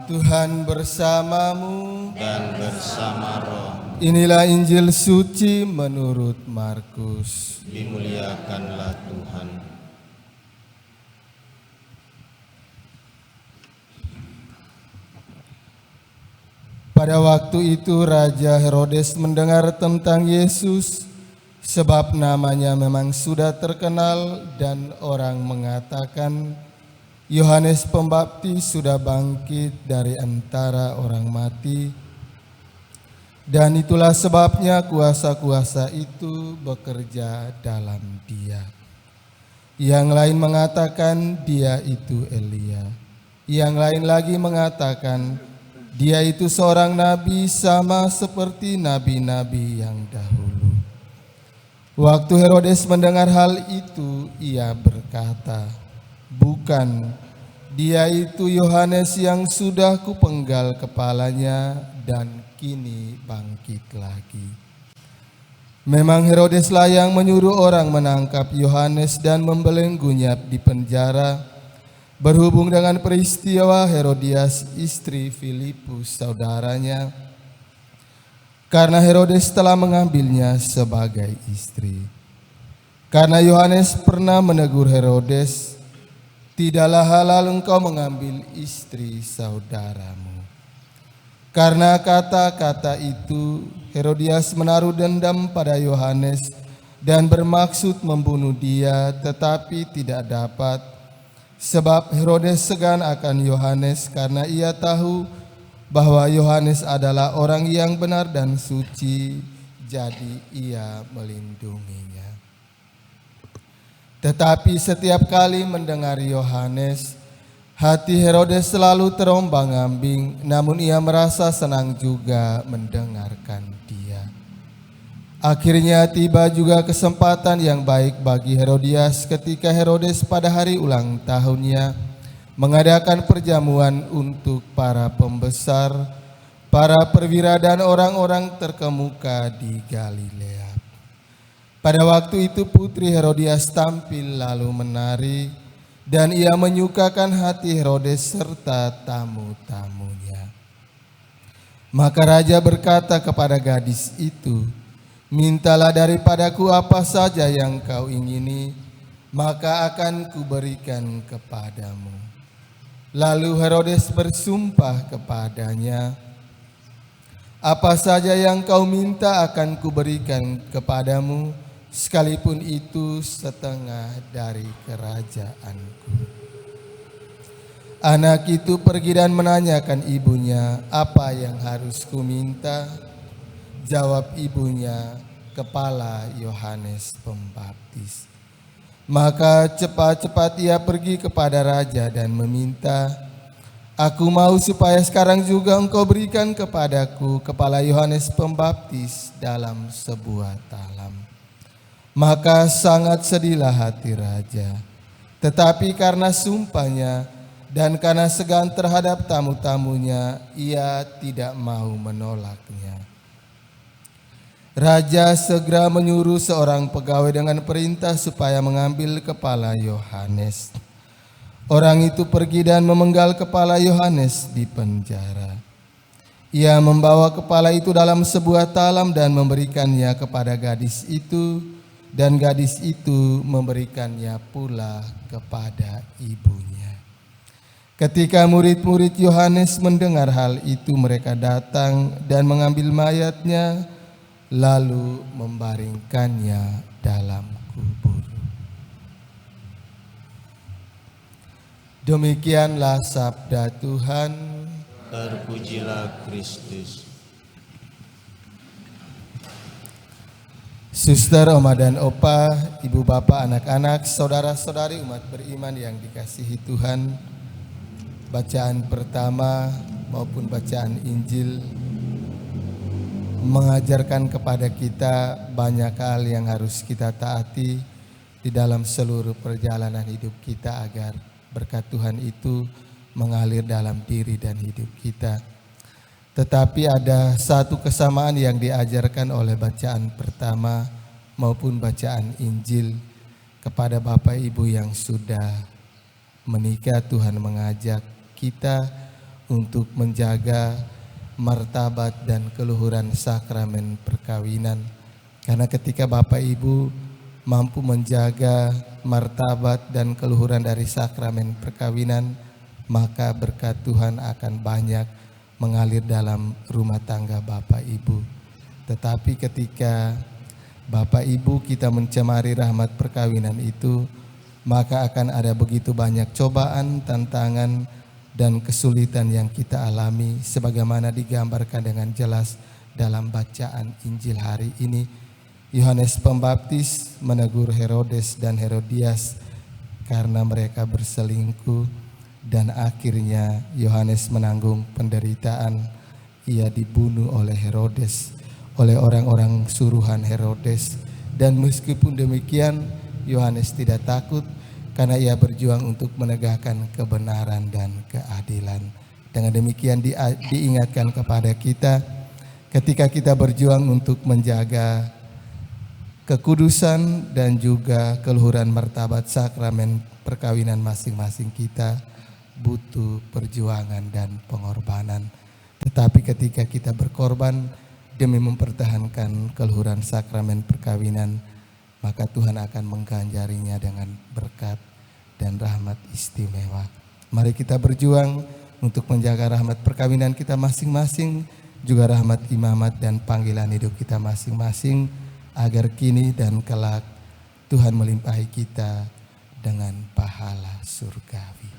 Tuhan bersamamu dan bersama roh. Inilah Injil suci menurut Markus. Dimuliakanlah Tuhan. Pada waktu itu Raja Herodes mendengar tentang Yesus, sebab namanya memang sudah terkenal dan orang mengatakan Yohanes Pembaptis sudah bangkit dari antara orang mati, dan itulah sebabnya kuasa-kuasa itu bekerja dalam dia. Yang lain mengatakan dia itu Elia. Yang lain lagi mengatakan dia itu seorang nabi sama seperti nabi-nabi yang dahulu. Waktu Herodes mendengar hal itu, ia berkata, "Bukan, dia itu Yohanes yang sudah kupenggal kepalanya dan kini bangkit lagi." Memang Herodeslah yang menyuruh orang menangkap Yohanes dan membelenggunya di penjara, berhubung dengan peristiwa Herodias istri Filipus saudaranya, karena Herodes telah mengambilnya sebagai istri. Karena Yohanes pernah menegur Herodes, "Tidaklah halal engkau mengambil istri saudaramu." Karena kata-kata itu, Herodias menaruh dendam pada Yohanes dan bermaksud membunuh dia, tetapi tidak dapat, sebab Herodes segan akan Yohanes karena ia tahu bahwa Yohanes adalah orang yang benar dan suci, jadi ia melindunginya. Tetapi setiap kali mendengar Yohanes, hati Herodes selalu terombang-ambing, namun ia merasa senang juga mendengarkan dia. Akhirnya tiba juga kesempatan yang baik bagi Herodias ketika Herodes pada hari ulang tahunnya mengadakan perjamuan untuk para pembesar, para perwira dan orang-orang terkemuka di Galilea. Pada waktu itu putri Herodias tampil lalu menari, dan ia menyukakan hati Herodes serta tamu-tamunya. Maka raja berkata kepada gadis itu, "Mintalah daripadaku apa saja yang kau ingini, maka akan kuberikan kepadamu." Lalu Herodes bersumpah kepadanya, "Apa saja yang kau minta akan kuberikan kepadamu, sekalipun itu setengah dari kerajaanku." Anak itu pergi dan menanyakan ibunya, "Apa yang harus kuminta?" Jawab ibunya, "Kepala Yohanes Pembaptis." Maka cepat-cepat ia pergi kepada raja dan meminta, "Aku mau supaya sekarang juga engkau berikan kepadaku kepala Yohanes Pembaptis dalam sebuah talam." Maka sangat sedihlah hati raja, tetapi karena sumpahnya dan karena segan terhadap tamu-tamunya, ia tidak mau menolaknya. Raja segera menyuruh seorang pegawai dengan perintah supaya mengambil kepala Yohanes. Orang itu pergi dan memenggal kepala Yohanes di penjara. Ia membawa kepala itu dalam sebuah talam dan memberikannya kepada gadis itu, dan gadis itu memberikannya pula kepada ibunya. Ketika murid-murid Yohanes mendengar hal itu, mereka datang dan mengambil mayatnya, lalu membaringkannya dalam kubur. Demikianlah sabda Tuhan. Terpujilah Kristus. Suster, Oma dan Opa, Ibu Bapak, anak-anak, saudara-saudari umat beriman yang dikasihi Tuhan, bacaan pertama maupun bacaan Injil mengajarkan kepada kita banyak hal yang harus kita taati di dalam seluruh perjalanan hidup kita agar berkat Tuhan itu mengalir dalam diri dan hidup kita. Tetapi ada satu kesamaan yang diajarkan oleh bacaan pertama maupun bacaan Injil kepada Bapak Ibu yang sudah menikah. Tuhan mengajak kita untuk menjaga martabat dan keluhuran sakramen perkawinan. Karena ketika Bapak Ibu mampu menjaga martabat dan keluhuran dari sakramen perkawinan, maka berkat Tuhan akan banyak mengalir dalam rumah tangga Bapak Ibu. Tetapi ketika Bapak Ibu kita mencemari rahmat perkawinan itu, maka akan ada begitu banyak cobaan, tantangan, dan kesulitan yang kita alami sebagaimana digambarkan dengan jelas dalam bacaan Injil hari ini. Yohanes Pembaptis menegur Herodes dan Herodias karena mereka berselingkuh, dan akhirnya Yohanes menanggung penderitaan. Ia dibunuh oleh Herodes, oleh orang-orang suruhan Herodes, dan meskipun demikian Yohanes tidak takut karena ia berjuang untuk menegakkan kebenaran dan keadilan. Dengan demikian diingatkan kepada kita, ketika kita berjuang untuk menjaga kekudusan dan juga keluhuran martabat sakramen perkawinan masing-masing kita, butuh perjuangan dan pengorbanan. Tetapi ketika kita berkorban demi mempertahankan keluhuran sakramen perkawinan, maka Tuhan akan mengganjarinya dengan berkat dan rahmat istimewa. Mari kita berjuang untuk menjaga rahmat perkawinan kita masing-masing, juga rahmat imamat dan panggilan hidup kita masing-masing, agar kini dan kelak Tuhan melimpahi kita dengan pahala surgawi.